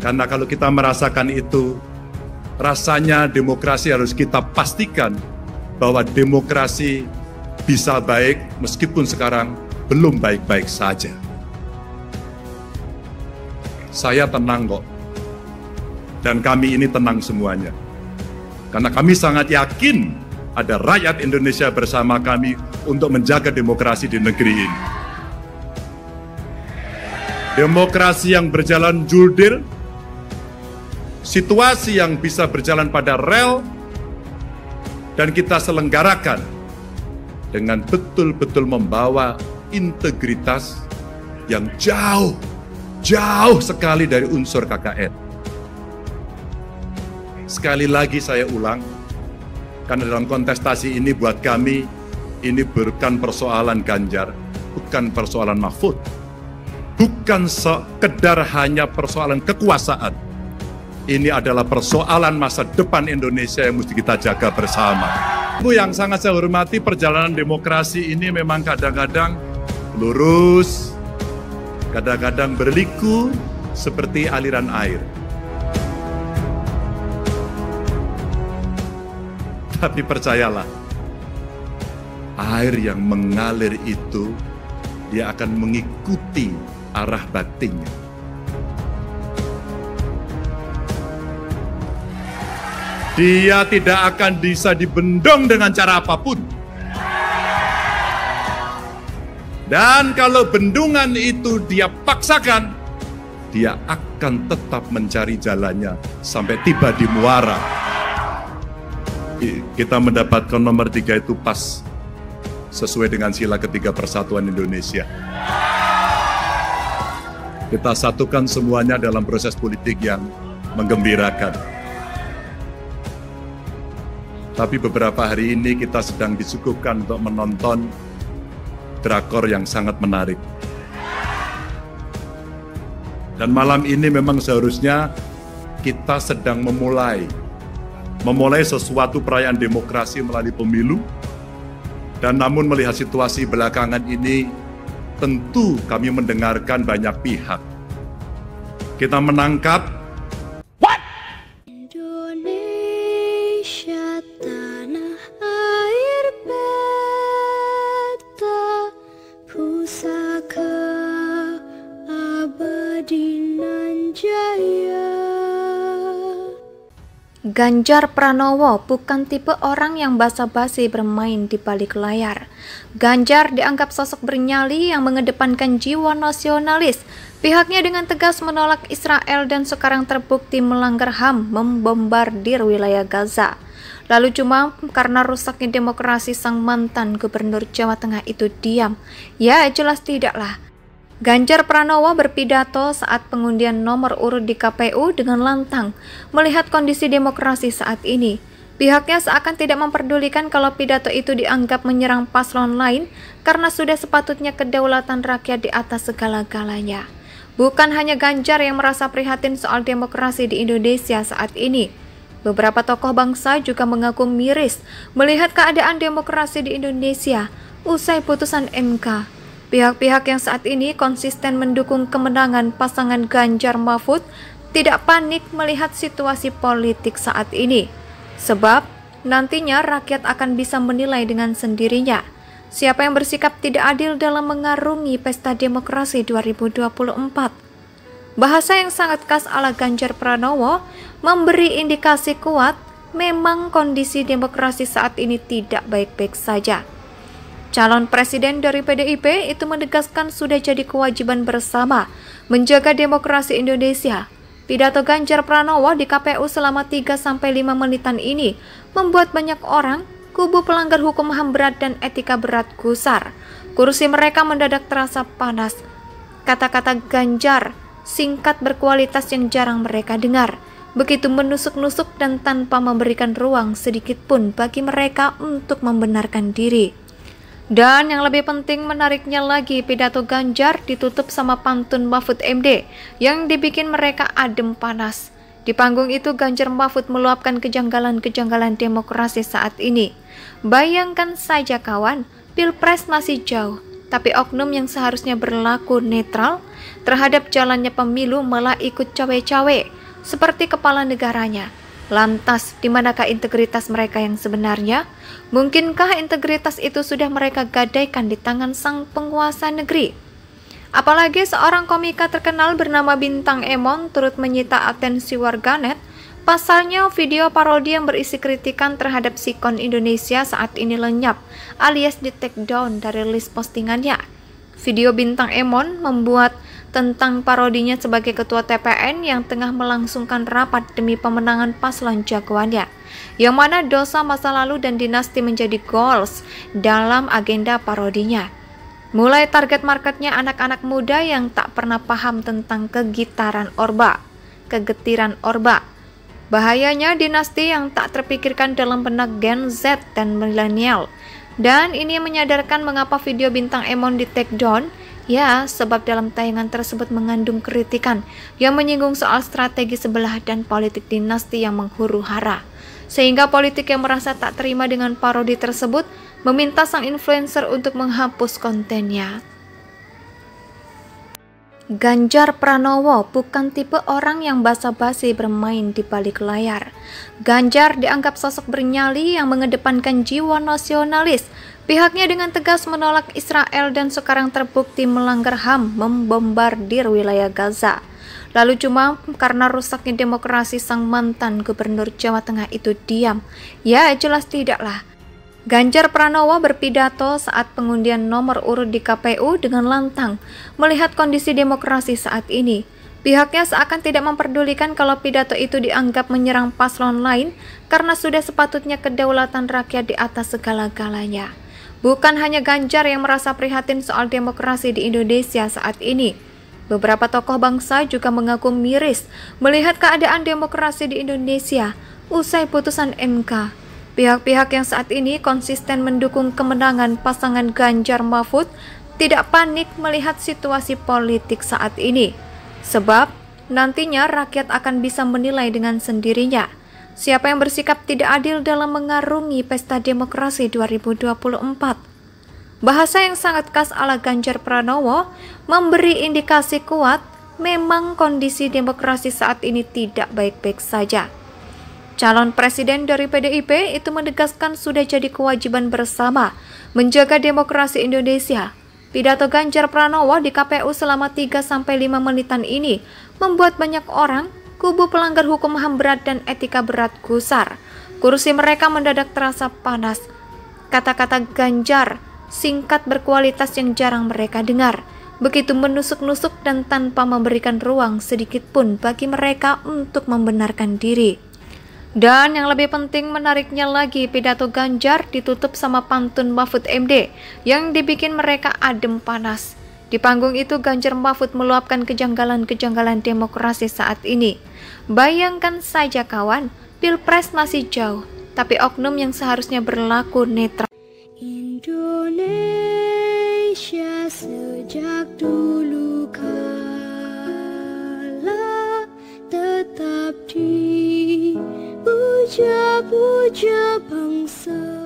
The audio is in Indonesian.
Karena kalau kita merasakan itu, rasanya demokrasi harus kita pastikan bahwa demokrasi bisa baik meskipun sekarang belum baik-baik saja. Saya tenang kok, dan kami ini tenang semuanya. Karena kami sangat yakin ada rakyat Indonesia bersama kami untuk menjaga demokrasi di negeri ini. Demokrasi yang berjalan jurdil, situasi yang bisa berjalan pada rel, dan kita selenggarakan dengan betul-betul membawa integritas yang jauh sekali dari unsur KKN. Sekali lagi saya ulang, karena dalam kontestasi ini buat kami, ini bukan persoalan Ganjar, bukan persoalan Mahfud, bukan sekedar hanya persoalan kekuasaan. Ini adalah persoalan masa depan Indonesia yang mesti kita jaga bersama. Bu yang sangat saya hormati, perjalanan demokrasi ini memang kadang-kadang lurus, kadang-kadang berliku seperti aliran air. Tapi percayalah, air yang mengalir itu, dia akan mengikuti arah batinnya. Dia tidak akan bisa dibendung dengan cara apapun. Dan kalau bendungan itu dia paksakan, dia akan tetap mencari jalannya sampai tiba di muara. Kita mendapatkan nomor 3 itu pas sesuai dengan sila ketiga Persatuan Indonesia. Kita satukan semuanya dalam proses politik yang menggembirakan. Tapi beberapa hari ini kita sedang disuguhkan untuk menonton drakor yang sangat menarik. Dan malam ini memang seharusnya kita sedang memulai sesuatu perayaan demokrasi melalui pemilu. Dan namun melihat situasi belakangan ini, tentu kami mendengarkan banyak pihak. Kita menangkap Indonesia tanah air beta, pusaka abadi nan jaya. Ganjar Pranowo bukan tipe orang yang basa-basi bermain di balik layar. Ganjar dianggap sosok bernyali yang mengedepankan jiwa nasionalis. Pihaknya dengan tegas menolak Israel dan sekarang terbukti melanggar HAM membombardir wilayah Gaza. Lalu cuma karena rusaknya demokrasi sang mantan gubernur Jawa Tengah itu diam? Ya jelas tidaklah. Ganjar Pranowo berpidato saat pengundian nomor urut di KPU dengan lantang melihat kondisi demokrasi saat ini. Pihaknya seakan tidak memperdulikan kalau pidato itu dianggap menyerang paslon lain karena sudah sepatutnya kedaulatan rakyat di atas segala-galanya. Bukan hanya Ganjar yang merasa prihatin soal demokrasi di Indonesia saat ini. Beberapa tokoh bangsa juga mengaku miris melihat keadaan demokrasi di Indonesia usai putusan MK. Pihak-pihak yang saat ini konsisten mendukung kemenangan pasangan Ganjar Mahfud tidak panik melihat situasi politik saat ini. Sebab nantinya rakyat akan bisa menilai dengan sendirinya siapa yang bersikap tidak adil dalam mengarungi pesta demokrasi 2024. Bahasa yang sangat khas ala Ganjar Pranowo memberi indikasi kuat memang kondisi demokrasi saat ini tidak baik-baik saja. Calon presiden dari PDIP itu menegaskan sudah jadi kewajiban bersama menjaga demokrasi Indonesia. Pidato Ganjar Pranowo di KPU selama 3-5 menitan ini membuat banyak orang, kubu pelanggar hukum HAM berat dan etika berat gusar. Kursi mereka mendadak terasa panas. Kata-kata Ganjar singkat berkualitas yang jarang mereka dengar. Begitu menusuk-nusuk dan tanpa memberikan ruang sedikit pun bagi mereka untuk membenarkan diri. Dan yang lebih penting menariknya lagi, pidato Ganjar ditutup sama pantun Mahfud MD yang dibikin mereka adem panas. Di panggung itu Ganjar Mahfud meluapkan kejanggalan-kejanggalan demokrasi saat ini. Bayangkan saja kawan, Pilpres masih jauh, tapi oknum yang seharusnya berlaku netral terhadap jalannya pemilu malah ikut cawe-cawe seperti kepala negaranya. Lantas, di manakah integritas mereka yang sebenarnya? Mungkinkah integritas itu sudah mereka gadaikan di tangan sang penguasa negeri? Apalagi seorang komika terkenal bernama Bintang Emon turut menyita atensi warganet. Pasalnya, video parodi yang berisi kritikan terhadap sikon Indonesia saat ini lenyap alias di take down dari list postingannya. Video Bintang Emon membuat tentang parodinya sebagai ketua TPN yang tengah melangsungkan rapat demi pemenangan paslon jagoannya, yang mana dosa masa lalu dan dinasti menjadi goals dalam agenda parodinya. Mulai target marketnya anak-anak muda yang tak pernah paham tentang kegetiran Orba. Bahayanya dinasti yang tak terpikirkan dalam benak Gen Z dan milenial. Dan ini menyadarkan mengapa video Bintang Emon di take down. Ya, sebab dalam tayangan tersebut mengandung kritikan yang menyinggung soal strategi sebelah dan politik dinasti yang menghuru-hara. Sehingga politik yang merasa tak terima dengan parodi tersebut meminta sang influencer untuk menghapus kontennya. Ganjar Pranowo bukan tipe orang yang basa-basi bermain di balik layar. Ganjar dianggap sosok bernyali yang mengedepankan jiwa nasionalis. Pihaknya dengan tegas menolak Israel dan sekarang terbukti melanggar HAM membombardir wilayah Gaza. Lalu cuma karena rusaknya demokrasi sang mantan gubernur Jawa Tengah itu diam? Ya jelas tidaklah. Ganjar Pranowo berpidato saat pengundian nomor urut di KPU dengan lantang melihat kondisi demokrasi saat ini. Pihaknya seakan tidak memperdulikan kalau pidato itu dianggap menyerang paslon lain karena sudah sepatutnya kedaulatan rakyat di atas segala-galanya. Bukan hanya Ganjar yang merasa prihatin soal demokrasi di Indonesia saat ini. Beberapa tokoh bangsa juga mengaku miris melihat keadaan demokrasi di Indonesia usai putusan MK. Pihak-pihak yang saat ini konsisten mendukung kemenangan pasangan Ganjar Mahfud tidak panik melihat situasi politik saat ini. Sebab nantinya rakyat akan bisa menilai dengan sendirinya siapa yang bersikap tidak adil dalam mengarungi pesta demokrasi 2024. Bahasa yang sangat khas ala Ganjar Pranowo memberi indikasi kuat memang kondisi demokrasi saat ini tidak baik-baik saja. Calon presiden dari PDIP itu menegaskan sudah jadi kewajiban bersama menjaga demokrasi Indonesia. Pidato Ganjar Pranowo di KPU selama 3-5 menitan ini membuat banyak orang, kubu pelanggar hukum HAM berat dan etika berat gusar. Kursi mereka mendadak terasa panas. Kata-kata Ganjar singkat berkualitas yang jarang mereka dengar. Begitu menusuk-nusuk dan tanpa memberikan ruang sedikit pun bagi mereka untuk membenarkan diri. Dan yang lebih penting menariknya lagi, pidato Ganjar ditutup sama pantun Mahfud MD yang dibikin mereka adem panas. Di panggung itu Ganjar Mahfud meluapkan kejanggalan-kejanggalan demokrasi saat ini. Bayangkan saja kawan, Pilpres masih jauh, tapi oknum yang seharusnya berlaku netral. Indonesia sejak dulu kala tetap dipuja-puja bangsa.